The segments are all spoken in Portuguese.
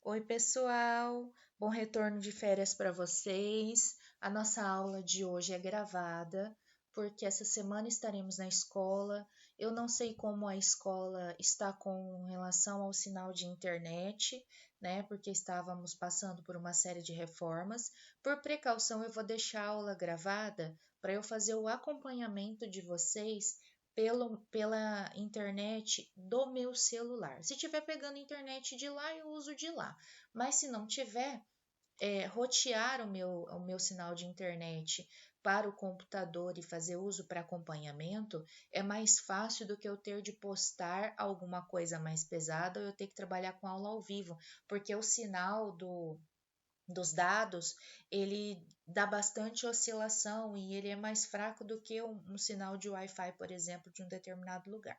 Oi, pessoal! Bom retorno de férias para vocês. A nossa aula de hoje é gravada, porque essa semana estaremos na escola. Eu não sei como a escola está com relação ao sinal de internet, né? Porque estávamos passando por uma série de reformas. Por precaução, eu vou deixar a aula gravada para eu fazer o acompanhamento de vocês pela internet do meu celular. Se tiver pegando internet de lá, eu uso de lá. Mas se não tiver, rotear o meu sinal de internet para o computador e fazer uso para acompanhamento é mais fácil do que eu ter de postar alguma coisa mais pesada ou eu ter que trabalhar com aula ao vivo, porque o sinal dos dados, ele dá bastante oscilação e ele é mais fraco do que um sinal de Wi-Fi, por exemplo, de um determinado lugar.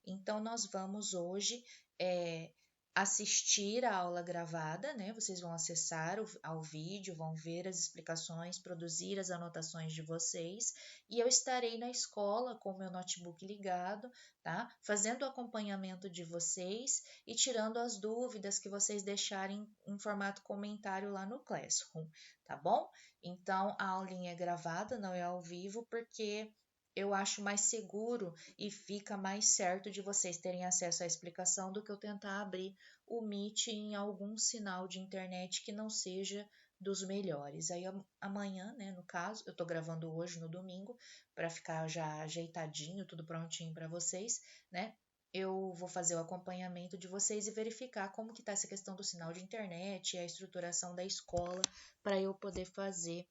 Então, nós vamos hoje é, assistir a aula gravada, né? Vocês vão acessar ao vídeo, vão ver as explicações, produzir as anotações de vocês, e eu estarei na escola com o meu notebook ligado, tá? Fazendo o acompanhamento de vocês e tirando as dúvidas que vocês deixarem em formato comentário lá no Classroom, tá bom? Então, a aulinha é gravada, não é ao vivo, porque eu acho mais seguro e fica mais certo de vocês terem acesso à explicação do que eu tentar abrir o Meet em algum sinal de internet que não seja dos melhores. Aí amanhã, né, no caso, eu tô gravando hoje no domingo para ficar já ajeitadinho, tudo prontinho para vocês, né? Eu vou fazer o acompanhamento de vocês e verificar como que tá essa questão do sinal de internet e a estruturação da escola para eu poder fazer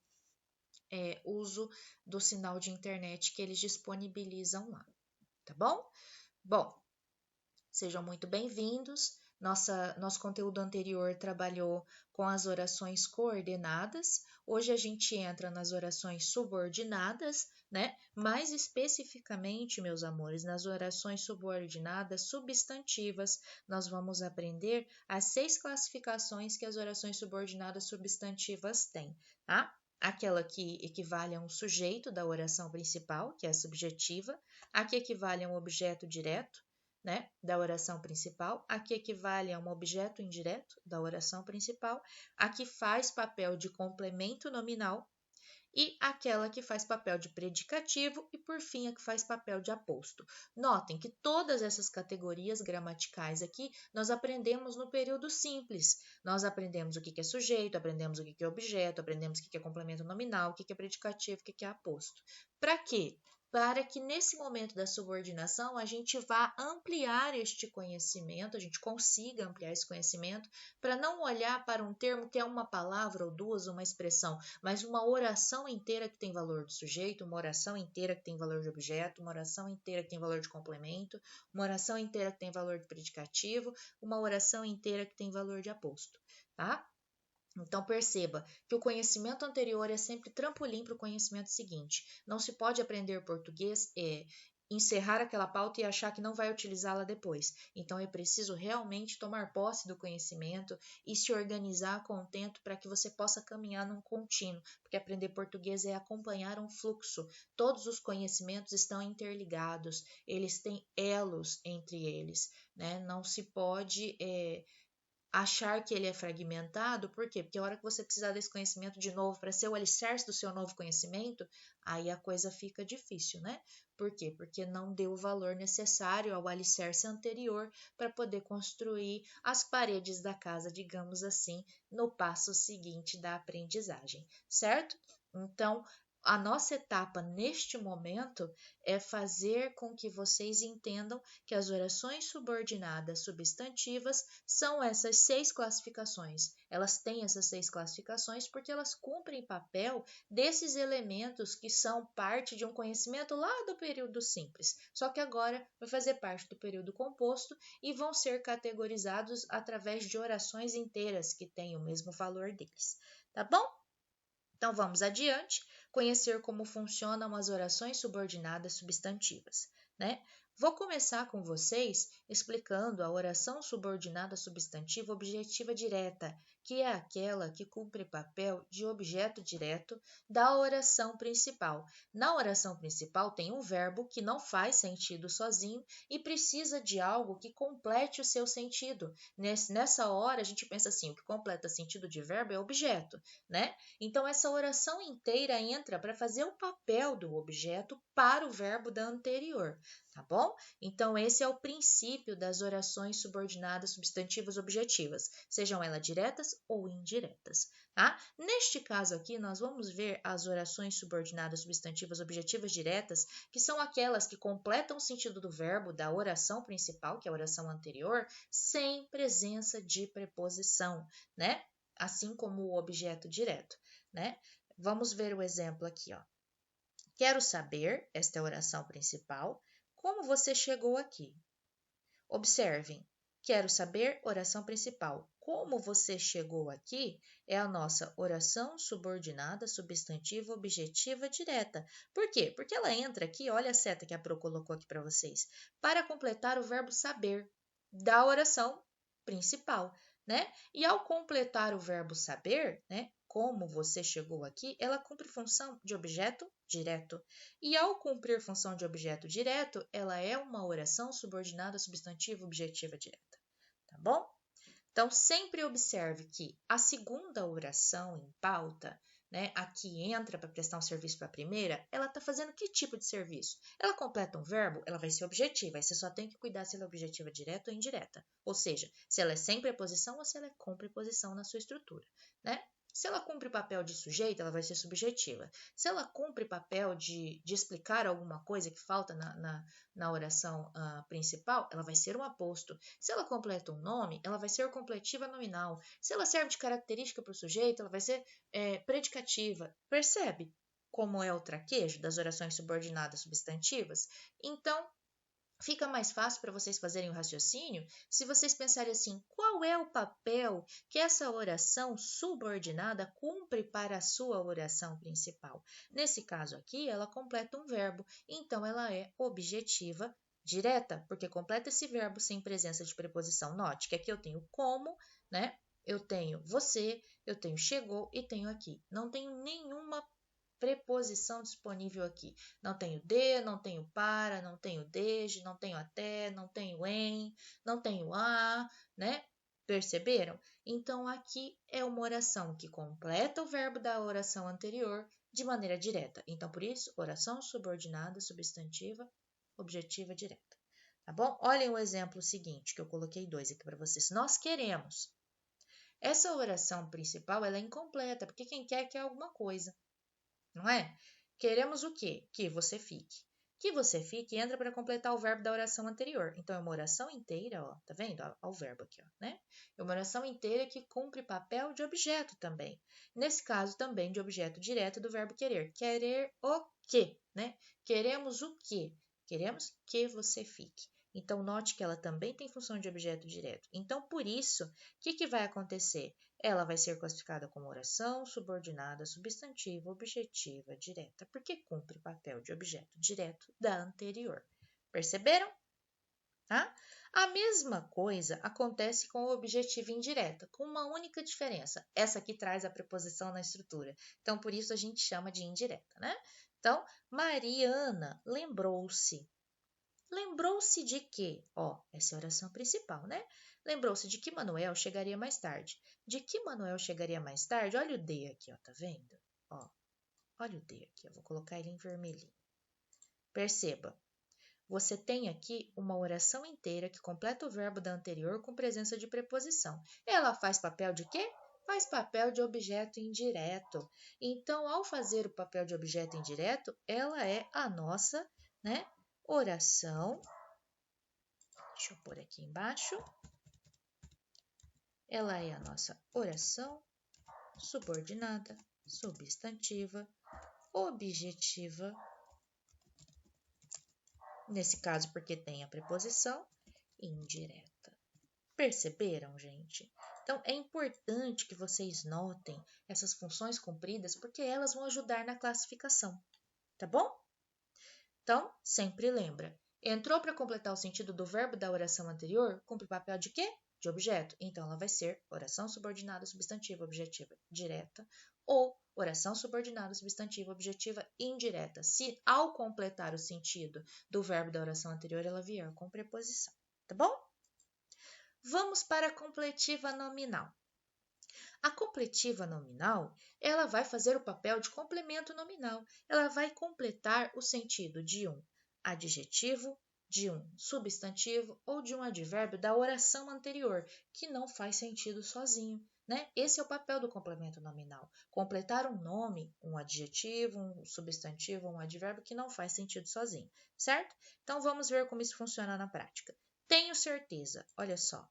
uso do sinal de internet que eles disponibilizam lá, tá bom? Bom, sejam muito bem-vindos. Nosso conteúdo anterior trabalhou com as orações coordenadas. Hoje a gente entra nas orações subordinadas, né? Mais especificamente, meus amores, nas orações subordinadas substantivas, nós vamos aprender as 6 classificações que as orações subordinadas substantivas têm, tá? Aquela que equivale a um sujeito da oração principal, que é a subjetiva, a que equivale a um objeto direto, né, da oração principal, a que equivale a um objeto indireto da oração principal, a que faz papel de complemento nominal e aquela que faz papel de predicativo e, por fim, a que faz papel de aposto. Notem que todas essas categorias gramaticais aqui nós aprendemos no período simples. Nós aprendemos o que é sujeito, aprendemos o que é objeto, aprendemos o que é complemento nominal, o que é predicativo, o que é aposto. Para quê? Para que nesse momento da subordinação a gente vá ampliar este conhecimento, a gente consiga ampliar esse conhecimento, para não olhar para um termo que é uma palavra ou duas, uma expressão, mas uma oração inteira que tem valor de sujeito, uma oração inteira que tem valor de objeto, uma oração inteira que tem valor de complemento, uma oração inteira que tem valor de predicativo, uma oração inteira que tem valor de aposto, tá? Então, perceba que o conhecimento anterior é sempre trampolim para o conhecimento seguinte. Não se pode aprender português encerrar aquela pauta e achar que não vai utilizá-la depois. Então, é preciso realmente tomar posse do conhecimento e se organizar a contento para que você possa caminhar num contínuo, porque aprender português é acompanhar um fluxo. Todos os conhecimentos estão interligados, eles têm elos entre eles, né? Não se pode achar que ele é fragmentado, por quê? Porque a hora que você precisar desse conhecimento de novo para ser o alicerce do seu novo conhecimento, aí a coisa fica difícil, né? Por quê? Porque não deu o valor necessário ao alicerce anterior para poder construir as paredes da casa, digamos assim, no passo seguinte da aprendizagem, certo? Então, a nossa etapa neste momento é fazer com que vocês entendam que as orações subordinadas substantivas são essas 6 classificações. Elas têm essas 6 classificações porque elas cumprem papel desses elementos que são parte de um conhecimento lá do período simples. Só que agora vai fazer parte do período composto e vão ser categorizados através de orações inteiras que têm o mesmo valor deles. Tá bom? Então vamos adiante, conhecer como funcionam as orações subordinadas substantivas, né? Vou começar com vocês explicando a oração subordinada substantiva objetiva direta, que é aquela que cumpre papel de objeto direto da oração principal. Na oração principal tem um verbo que não faz sentido sozinho e precisa de algo que complete o seu sentido. Nessa hora a gente pensa assim, o que completa sentido de verbo é objeto, né? Então essa oração inteira entra para fazer o papel do objeto para o verbo da anterior, tá bom? Então, esse é o princípio das orações subordinadas substantivas objetivas, sejam elas diretas ou indiretas, tá? Neste caso aqui, nós vamos ver as orações subordinadas substantivas objetivas diretas, que são aquelas que completam o sentido do verbo da oração principal, que é a oração anterior, sem presença de preposição, né? Assim como o objeto direto, né? Vamos ver o exemplo aqui, ó. Quero saber, esta é a oração principal, como você chegou aqui. Observem, quero saber, oração principal. Como você chegou aqui é a nossa oração subordinada substantiva objetiva direta. Por quê? Porque ela entra aqui, olha a seta que a Pro colocou aqui para vocês, para completar o verbo saber da oração principal, né? E ao completar o verbo saber, né? Como você chegou aqui, ela cumpre função de objeto direto. E ao cumprir função de objeto direto, ela é uma oração subordinada substantiva objetiva direta, tá bom? Então, sempre observe que a segunda oração em pauta, né, a que entra para prestar um serviço para a primeira, ela está fazendo que tipo de serviço? Ela completa um verbo, ela vai ser objetiva, aí você só tem que cuidar se ela é objetiva direta ou indireta. Ou seja, se ela é sem preposição ou se ela é com preposição na sua estrutura, né? Se ela cumpre o papel de sujeito, ela vai ser subjetiva. Se ela cumpre papel de explicar alguma coisa que falta na oração principal, ela vai ser um aposto. Se ela completa um nome, ela vai ser completiva nominal. Se ela serve de característica para o sujeito, ela vai ser predicativa. Percebe como é o traquejo das orações subordinadas substantivas? Então, fica mais fácil para vocês fazerem o raciocínio se vocês pensarem assim: qual é o papel que essa oração subordinada cumpre para a sua oração principal? Nesse caso aqui, ela completa um verbo, então ela é objetiva direta, porque completa esse verbo sem presença de preposição. Note que aqui eu tenho como, né? Eu tenho você, eu tenho chegou e tenho aqui. Não tenho nenhuma preposição disponível aqui. Não tenho de, não tenho para, não tenho desde, não tenho até, não tenho em, não tenho a, né? Perceberam? Então, aqui é uma oração que completa o verbo da oração anterior de maneira direta. Então, por isso, oração subordinada, substantiva, objetiva direta. Tá bom? Olhem o exemplo seguinte, que eu coloquei dois aqui para vocês. Nós queremos. Essa oração principal ela é incompleta, porque quem quer alguma coisa. Não é? Queremos o quê? Que você fique. Que você fique entra para completar o verbo da oração anterior. Então, é uma oração inteira, ó, tá vendo? Ó, o verbo aqui, ó, né? É uma oração inteira que cumpre papel de objeto também. Nesse caso, também de objeto direto do verbo querer. Querer o quê, né? Queremos o quê? Queremos que você fique. Então, note que ela também tem função de objeto direto. Então, por isso, o que vai acontecer? Ela vai ser classificada como oração subordinada substantiva objetiva direta, porque cumpre papel de objeto direto da anterior. Perceberam? Tá? A mesma coisa acontece com o objetivo indireta, com uma única diferença. Essa aqui traz a preposição na estrutura. Então, por isso a gente chama de indireta, né? Então, Mariana lembrou-se. Lembrou-se de que? Ó, essa é a oração principal, né? Lembrou-se de que Manuel chegaria mais tarde. De que Manuel chegaria mais tarde? Olha o D aqui, ó, tá vendo? Ó, olha o D aqui, eu vou colocar ele em vermelhinho. Perceba, você tem aqui uma oração inteira que completa o verbo da anterior com presença de preposição. Ela faz papel de quê? Faz papel de objeto indireto. Então, ao fazer o papel de objeto indireto, ela é a nossa, né, oração. Deixa eu pôr aqui embaixo. Ela é a nossa oração subordinada, substantiva, objetiva. Nesse caso, porque tem a preposição indireta. Perceberam, gente? Então, é importante que vocês notem essas funções cumpridas, porque elas vão ajudar na classificação, tá bom? Então, sempre lembra, Entrou para completar o sentido do verbo da oração anterior, cumpre o papel de quê? De objeto. Então, ela vai ser oração subordinada substantiva objetiva direta ou oração subordinada substantiva objetiva indireta, se ao completar o sentido do verbo da oração anterior ela vier com preposição. Tá bom? Vamos para a completiva nominal. A completiva nominal, ela vai fazer o papel de complemento nominal. Ela vai completar o sentido de um adjetivo, de um substantivo ou de um advérbio da oração anterior, que não faz sentido sozinho, né? Esse é o papel do complemento nominal. Completar um nome, um adjetivo, um substantivo, um advérbio que não faz sentido sozinho, certo? Então vamos ver como isso funciona na prática. Tenho certeza, olha só.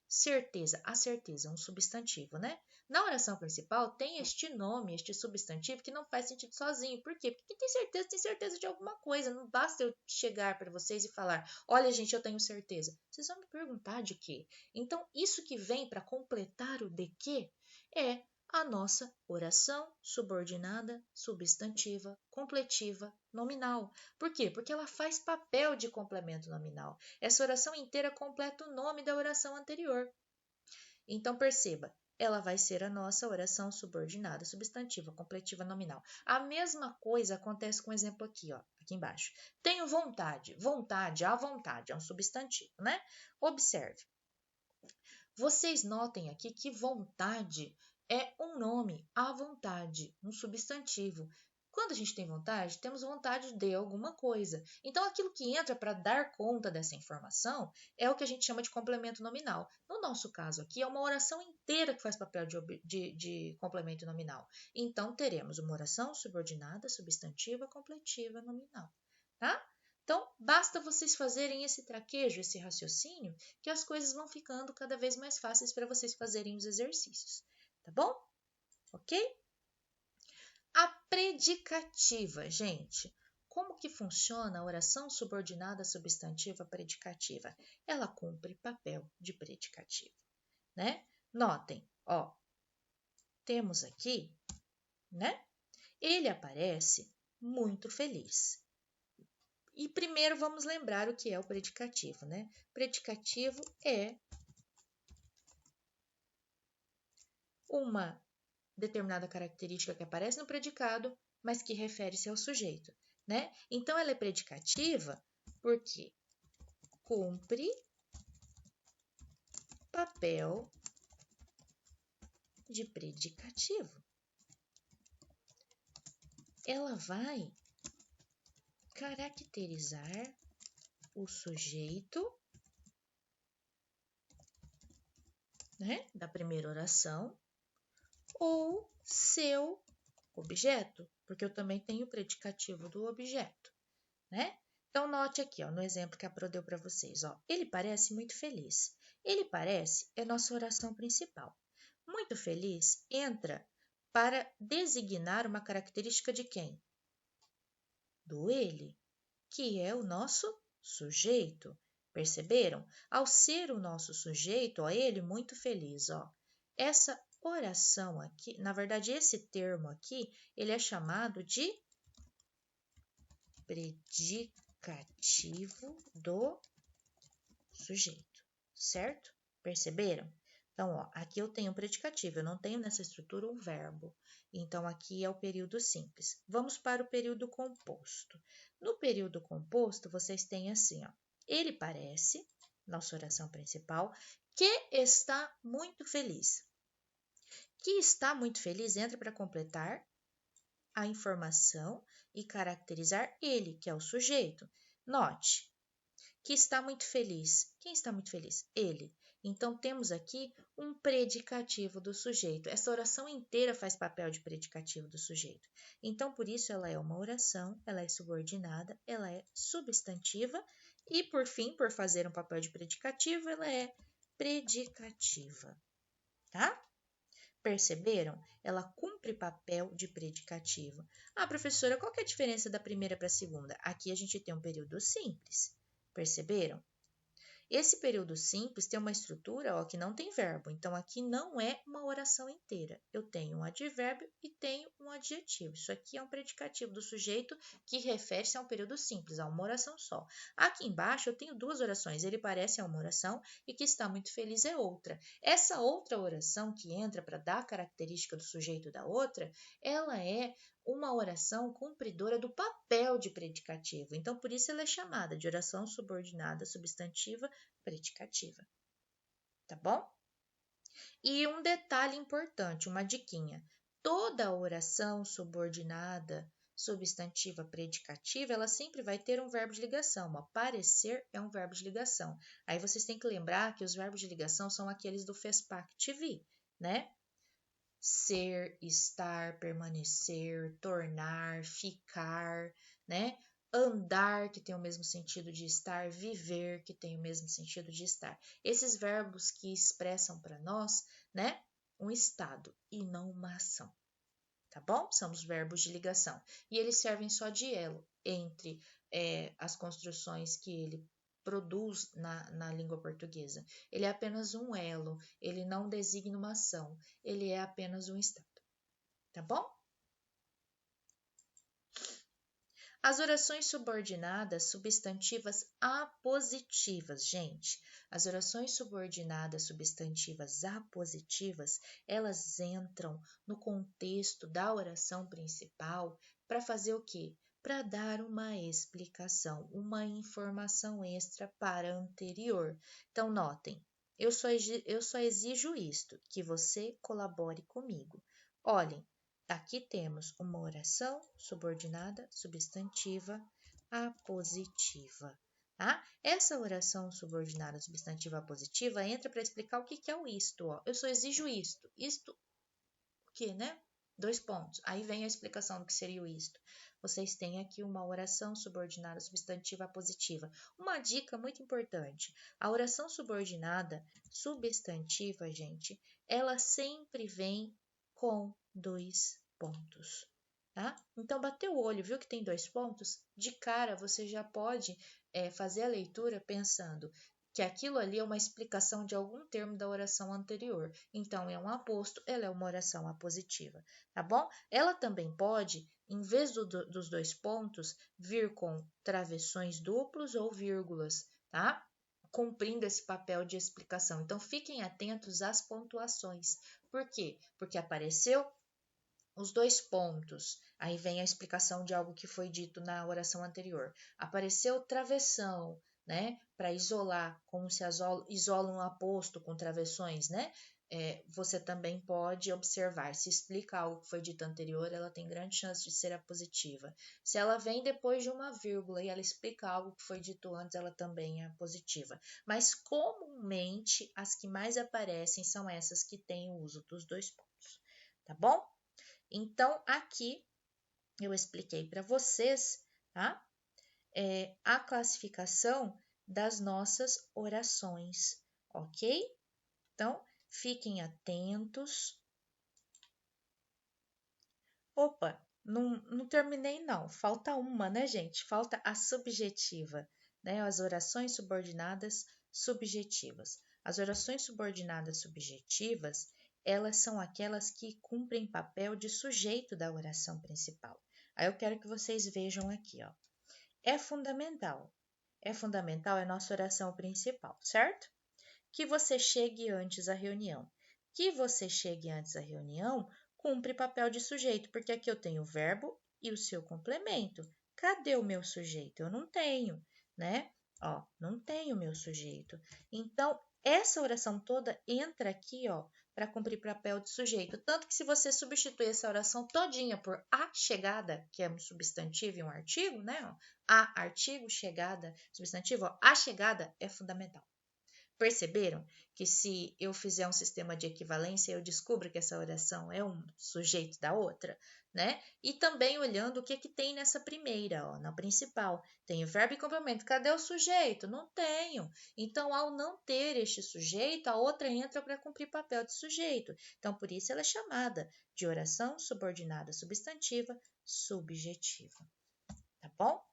Certeza, a certeza é um substantivo, né? Na oração principal tem este nome, este substantivo que não faz sentido sozinho. Por quê? Porque tem certeza de alguma coisa. Não basta eu chegar para vocês e falar: olha, gente, eu tenho certeza. Vocês vão me perguntar de quê? Então, isso que vem para completar o de quê é a nossa oração subordinada, substantiva, completiva, nominal. Por quê? Porque ela faz papel de complemento nominal. Essa oração inteira completa o nome da oração anterior. Então, perceba, ela vai ser a nossa oração subordinada, substantiva, completiva, nominal. A mesma coisa acontece com o exemplo aqui, ó, aqui embaixo. Tenho vontade. Vontade, a vontade, é um substantivo, né? Observe. Vocês notem aqui que vontade é um nome, a vontade, um substantivo. Quando a gente tem vontade, temos vontade de alguma coisa. Então, aquilo que entra para dar conta dessa informação é o que a gente chama de complemento nominal. No nosso caso aqui, é uma oração inteira que faz papel de complemento nominal. Então, teremos uma oração subordinada, substantiva, completiva, nominal. Tá? Então, basta vocês fazerem esse traquejo, esse raciocínio, que as coisas vão ficando cada vez mais fáceis para vocês fazerem os exercícios. Tá bom? Ok? A predicativa, gente. Como que funciona a oração subordinada substantiva predicativa? Ela cumpre papel de predicativo, né? Notem, ó, temos aqui, né? Ele aparece muito feliz. E primeiro vamos lembrar o que é o predicativo, né? Predicativo é uma determinada característica que aparece no predicado, mas que refere-se ao sujeito, né? Então, ela é predicativa porque cumpre papel de predicativo. Ela vai caracterizar o sujeito, né, da primeira oração ou seu objeto, porque eu também tenho o predicativo do objeto, né? Então, note aqui, ó, no exemplo que a Pro deu para vocês, ó, ele parece muito feliz. Ele parece é nossa oração principal. Muito feliz entra para designar uma característica de quem? Do ele, que é o nosso sujeito. Perceberam? Ao ser o nosso sujeito, ó, ele muito feliz, ó. Essa oração aqui, na verdade, esse termo aqui, ele é chamado de predicativo do sujeito, certo? Perceberam? Então, ó, aqui eu tenho um predicativo, eu não tenho nessa estrutura um verbo. Então, aqui é o período simples. Vamos para o período composto. No período composto, vocês têm assim, ó. Ele parece, nossa oração principal, que está muito feliz. Que está muito feliz entra para completar a informação e caracterizar ele, que é o sujeito. Note que está muito feliz. Quem está muito feliz? Ele. Então, temos aqui um predicativo do sujeito. Essa oração inteira faz papel de predicativo do sujeito. Então, por isso, ela é uma oração, ela é subordinada, ela é substantiva e, por fim, por fazer um papel de predicativo, ela é predicativa. Tá? Perceberam? Ela cumpre papel de predicativo. Ah, professora, qual que é a diferença da primeira para a segunda? Aqui a gente tem um período simples. Perceberam? Esse período simples tem uma estrutura, ó, que não tem verbo. Então, aqui não é uma oração inteira. Eu tenho um advérbio e tenho um adjetivo. Isso aqui é um predicativo do sujeito que refere-se a um período simples, a uma oração só. Aqui embaixo eu tenho duas orações. Ele parece uma oração e que está muito feliz é outra. Essa outra oração que entra para dar a característica do sujeito da outra, ela é uma oração cumpridora do papel de predicativo. Então, por isso ela é chamada de oração subordinada substantiva predicativa. Tá bom? E um detalhe importante, uma diquinha. Toda oração subordinada substantiva predicativa, ela sempre vai ter um verbo de ligação. Parecer é um verbo de ligação. Aí vocês têm que lembrar que os verbos de ligação são aqueles do FESPAC-TV, né? Ser, estar, permanecer, tornar, ficar, né? Andar, que tem o mesmo sentido de estar, viver, que tem o mesmo sentido de estar. Esses verbos que expressam para nós, né, um estado e não uma ação, tá bom? São os verbos de ligação. E eles servem só de elo entre as construções que ele produz na língua portuguesa. Ele é apenas um elo, ele não designa uma ação, ele é apenas um estado, tá bom? As orações subordinadas substantivas apositivas, gente. As orações subordinadas substantivas apositivas, elas entram no contexto da oração principal para fazer o quê? Para dar uma explicação, uma informação extra para a anterior. Então, notem, eu só exijo isto, que você colabore comigo. Olhem, aqui temos uma oração subordinada substantiva apositiva. Tá? Essa oração subordinada substantiva apositiva entra para explicar o que é o isto. Ó. Eu só exijo isto. Isto o que, né? 2 pontos. Aí vem a explicação do que seria o isto. Vocês têm aqui uma oração subordinada substantiva apositiva. Uma dica muito importante. A oração subordinada substantiva, gente, ela sempre vem com 2 pontos, tá? Então, bateu o olho, viu que tem 2 pontos? De cara, você já pode fazer a leitura pensando que aquilo ali é uma explicação de algum termo da oração anterior. Então, é um aposto, ela é uma oração apositiva, tá bom? Ela também pode, em vez dos 2 pontos, vir com travessões duplos ou vírgulas, tá? Cumprindo esse papel de explicação. Então, fiquem atentos às pontuações. Por quê? Porque apareceu os 2 pontos, aí vem a explicação de algo que foi dito na oração anterior. Apareceu travessão, né? Para isolar, como se isola um aposto com travessões, né? Você também pode observar, se explica algo que foi dito anterior, ela tem grande chance de ser positiva. Se ela vem depois de uma vírgula e ela explica algo que foi dito antes, ela também é positiva. Mas comumente as que mais aparecem são essas que têm o uso dos 2 pontos, tá bom? Então, aqui eu expliquei para vocês, tá? A classificação das nossas orações, ok? Então, fiquem atentos. Opa, não terminei não. Falta uma, né, gente? Falta a subjetiva, né? As orações subordinadas subjetivas. As orações subordinadas subjetivas, elas são aquelas que cumprem papel de sujeito da oração principal. Aí eu quero que vocês vejam aqui, ó. É fundamental. É fundamental é nossa oração principal, certo? Que você chegue antes à reunião. Que você chegue antes à reunião cumpre papel de sujeito, porque aqui eu tenho o verbo e o seu complemento. Cadê o meu sujeito? Eu não tenho, né? Ó, não tenho meu sujeito. Então, essa oração toda entra aqui, ó, para cumprir papel de sujeito. Tanto que se você substituir essa oração todinha por a chegada, que é um substantivo e um artigo, né? Ó, a artigo, chegada, substantivo, ó, a chegada é fundamental. Perceberam que se eu fizer um sistema de equivalência, eu descubro que essa oração é um sujeito da outra, né? E também olhando o que tem nessa primeira, ó, na principal. Tem o verbo e complemento. Cadê o sujeito? Não tenho. Então, ao não ter este sujeito, a outra entra para cumprir papel de sujeito. Então, por isso ela é chamada de oração subordinada substantiva subjetiva. Tá bom?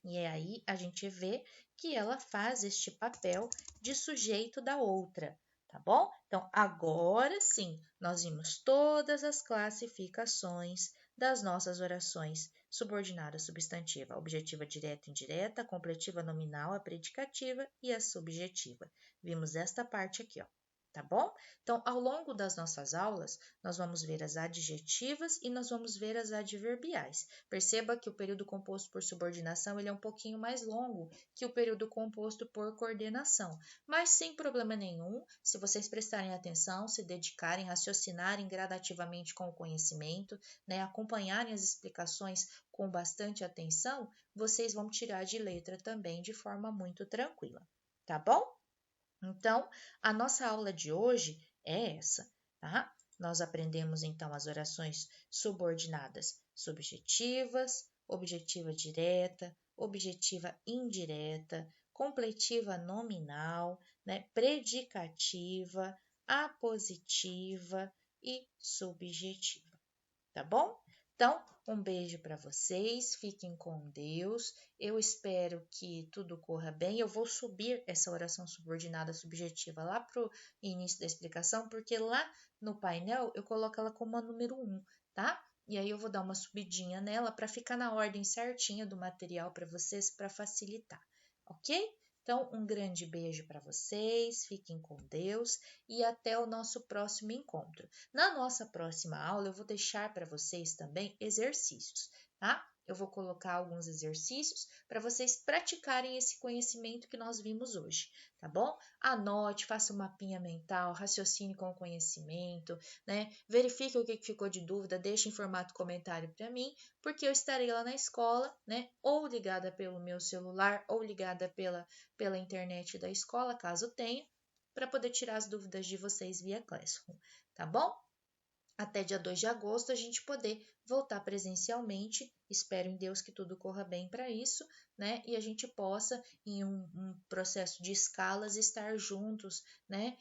E aí a gente vê que ela faz este papel de sujeito da outra, tá bom? Então, agora sim, nós vimos todas as classificações das nossas orações: subordinada substantiva, objetiva direta e indireta, completiva nominal, a predicativa e a subjetiva. Vimos esta parte aqui, ó. Tá bom? Então, ao longo das nossas aulas, nós vamos ver as adjetivas e nós vamos ver as adverbiais. Perceba que o período composto por subordinação ele é um pouquinho mais longo que o período composto por coordenação, mas sem problema nenhum, se vocês prestarem atenção, se dedicarem, raciocinarem gradativamente com o conhecimento, né, acompanharem as explicações com bastante atenção, vocês vão tirar de letra também de forma muito tranquila, tá bom? Então, a nossa aula de hoje é essa, tá? Nós aprendemos então as orações subordinadas subjetivas, objetiva direta, objetiva indireta, completiva nominal, né, predicativa, apositiva e subjetiva, tá bom? Então, um beijo para vocês, fiquem com Deus. Eu espero que tudo corra bem. Eu vou subir essa oração subordinada subjetiva lá para o início da explicação, porque lá no painel eu coloco ela como a número 1, tá? E aí eu vou dar uma subidinha nela para ficar na ordem certinha do material para vocês, para facilitar, ok? Então, um grande beijo para vocês, fiquem com Deus e até o nosso próximo encontro. Na nossa próxima aula, eu vou deixar para vocês também exercícios, tá? Eu vou colocar alguns exercícios para vocês praticarem esse conhecimento que nós vimos hoje, tá bom? Anote, faça um mapinha mental, raciocine com o conhecimento, né? Verifique o que ficou de dúvida, deixe em formato comentário para mim, porque eu estarei lá na escola, né? Ou ligada pelo meu celular, ou ligada pela internet da escola, caso tenha, para poder tirar as dúvidas de vocês via Classroom, tá bom? Até dia 2 de agosto a gente poder voltar presencialmente. Espero em Deus que tudo corra bem para isso, né? E a gente possa, em um processo de escalas, estar juntos, né?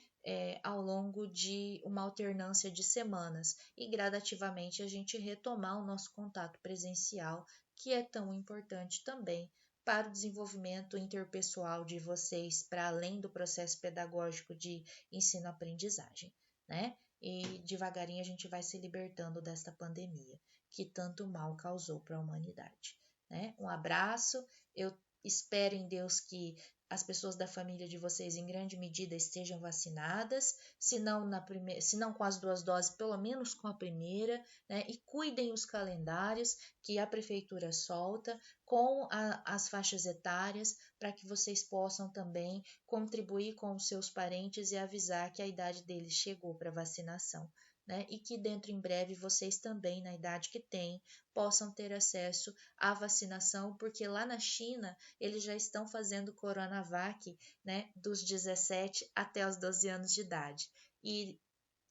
Ao longo de uma alternância de semanas e gradativamente a gente retomar o nosso contato presencial, que é tão importante também para o desenvolvimento interpessoal de vocês, para além do processo pedagógico de ensino-aprendizagem, né? E devagarinho a gente vai se libertando desta pandemia que tanto mal causou para a humanidade, né? Um abraço, eu espero em Deus que as pessoas da família de vocês em grande medida estejam vacinadas, se não com as 2 doses, pelo menos com a primeira, né? E cuidem os calendários que a prefeitura solta com as faixas etárias para que vocês possam também contribuir com os seus parentes e avisar que a idade deles chegou para vacinação, né? E que dentro em breve vocês também, na idade que têm, possam ter acesso à vacinação, porque lá na China eles já estão fazendo Coronavac, né? Dos 17 até os 12 anos de idade. E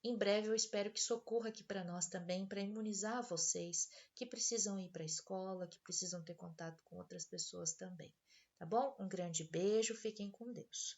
em breve eu espero que socorra aqui para nós também, para imunizar vocês que precisam ir para a escola, que precisam ter contato com outras pessoas também. Tá bom? Um grande beijo, fiquem com Deus.